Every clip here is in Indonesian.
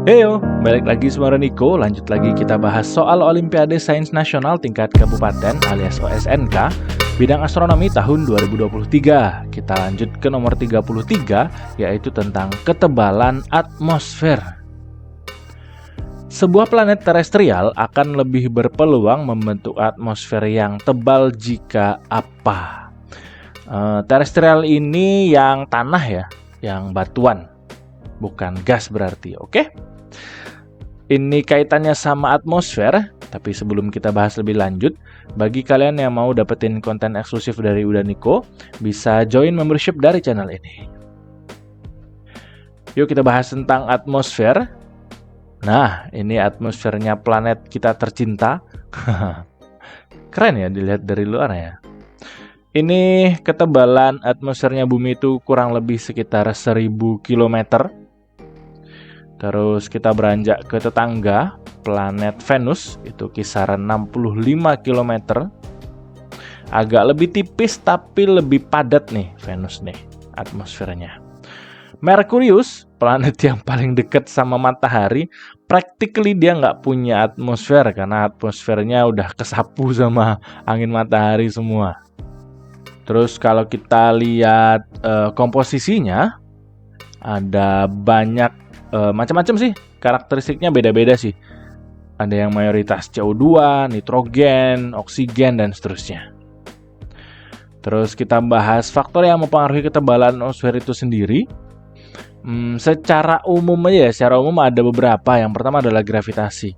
Heyo, balik lagi sama Niko. Lanjut lagi kita bahas soal Olimpiade Sains Nasional tingkat kabupaten alias OSNK bidang astronomi tahun 2023. Kita lanjut ke nomor 33, yaitu tentang ketebalan atmosfer. Sebuah planet terestrial akan lebih berpeluang membentuk atmosfer yang tebal jika apa? Terestrial ini yang tanah ya, yang batuan, bukan gas berarti, oke? Ini kaitannya sama atmosfer, tapi sebelum kita bahas lebih lanjut, bagi kalian yang mau dapetin konten eksklusif dari Udah Niko, bisa join membership dari channel ini. Yuk kita bahas tentang atmosfer. Nah, ini atmosfernya planet kita tercinta. Keren ya dilihat dari luar ya. Ini ketebalan atmosfernya bumi itu kurang lebih sekitar 1000 km. Terus kita beranjak ke tetangga, planet Venus, itu kisaran 65 km. Agak lebih tipis tapi lebih padat nih Venus nih atmosfernya. Merkurius, planet yang paling dekat sama matahari, practically dia nggak punya atmosfer karena atmosfernya udah kesapu sama angin matahari semua. Terus kalau kita lihat komposisinya, ada banyak macam-macam sih, karakteristiknya beda-beda sih. Ada yang mayoritas CO2, nitrogen, oksigen, dan seterusnya. Terus kita bahas faktor yang mempengaruhi ketebalan atmosfer itu sendiri. Secara umum aja ya, secara umum ada beberapa. Yang pertama adalah gravitasi.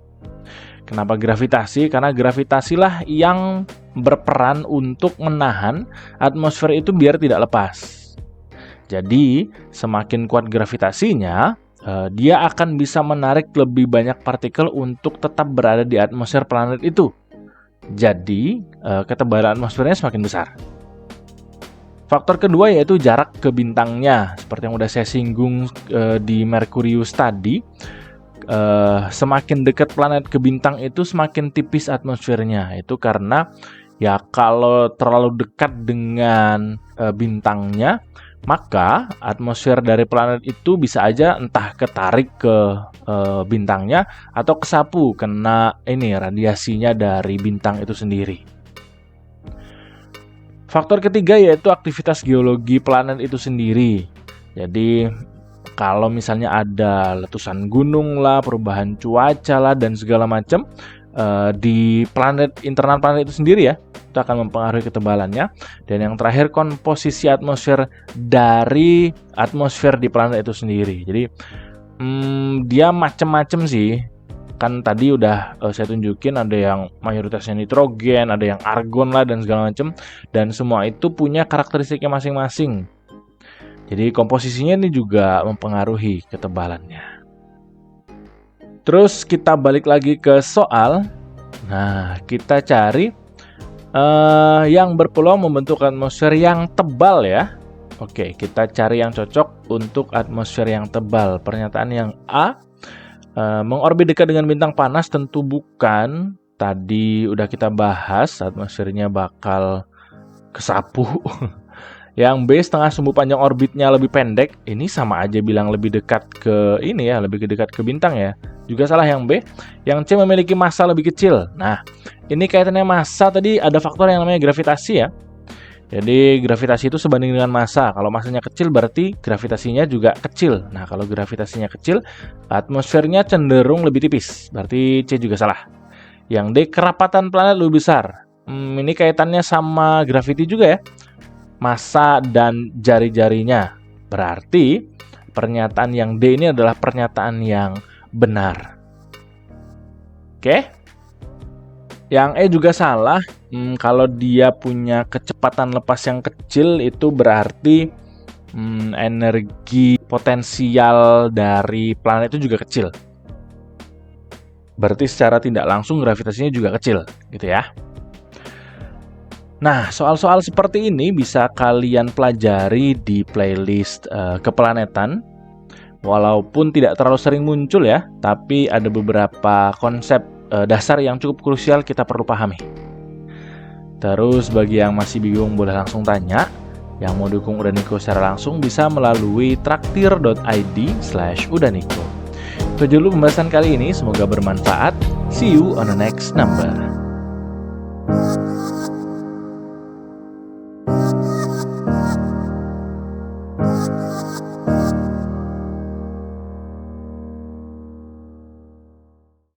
Kenapa gravitasi? Karena gravitasilah yang berperan untuk menahan atmosfer itu biar tidak lepas. Jadi, semakin kuat gravitasinya, dia akan bisa menarik lebih banyak partikel untuk tetap berada di atmosfer planet itu. Jadi, ketebalan atmosfernya semakin besar. Faktor kedua yaitu jarak ke bintangnya. Seperti yang udah saya singgung di Merkurius tadi, semakin dekat planet ke bintang itu semakin tipis atmosfernya. Itu karena ya kalau terlalu dekat dengan bintangnya, maka atmosfer dari planet itu bisa aja entah ketarik ke bintangnya atau kesapu kena radiasinya dari bintang itu sendiri. Faktor ketiga yaitu aktivitas geologi planet itu sendiri. Jadi kalau misalnya ada letusan gunung lah, perubahan cuaca lah dan segala macam di internal planet itu sendiri ya, itu akan mempengaruhi ketebalannya. Dan yang terakhir, komposisi atmosfer dari atmosfer di planet itu sendiri. Jadi dia macam-macam sih. Kan tadi udah saya tunjukin, ada yang mayoritasnya nitrogen, ada yang argon lah dan segala macam. Dan semua itu punya karakteristiknya masing-masing. Jadi komposisinya ini juga mempengaruhi ketebalannya. Terus kita balik lagi ke soal. Nah, kita cari yang berpeluang membentuk atmosfer yang tebal ya. Oke, kita cari yang cocok untuk atmosfer yang tebal. Pernyataan yang A, mengorbit dekat dengan bintang panas tentu bukan. Tadi udah kita bahas, atmosfernya bakal kesapu. Yang B, setengah sumbu panjang orbitnya lebih pendek. Ini sama aja bilang lebih dekat ke lebih dekat ke bintang ya. Juga salah yang B. Yang C, memiliki massa lebih kecil. Nah, ini kaitannya massa tadi ada faktor yang namanya gravitasi ya. Jadi gravitasi itu sebanding dengan massa. Kalau massanya kecil berarti gravitasinya juga kecil. Nah, kalau gravitasinya kecil, atmosfernya cenderung lebih tipis. Berarti C juga salah. Yang D, kerapatan planet lebih besar. Ini kaitannya sama gravity juga ya. Massa dan jari-jarinya. Berarti pernyataan yang D ini adalah pernyataan yang benar. Oke. Yang E juga salah. Kalau dia punya kecepatan lepas yang kecil, itu berarti energi potensial dari planet itu juga kecil. Berarti secara tidak langsung gravitasinya juga kecil, gitu ya. Nah, soal-soal seperti ini bisa kalian pelajari di playlist keplanetan. Walaupun tidak terlalu sering muncul ya, tapi ada beberapa konsep dasar yang cukup krusial kita perlu pahami. Terus bagi yang masih bingung boleh langsung tanya. Yang mau dukung Udah Niko secara langsung bisa melalui traktir.id/udahniko. Itu dulu pembahasan kali ini, semoga bermanfaat. See you on the next number.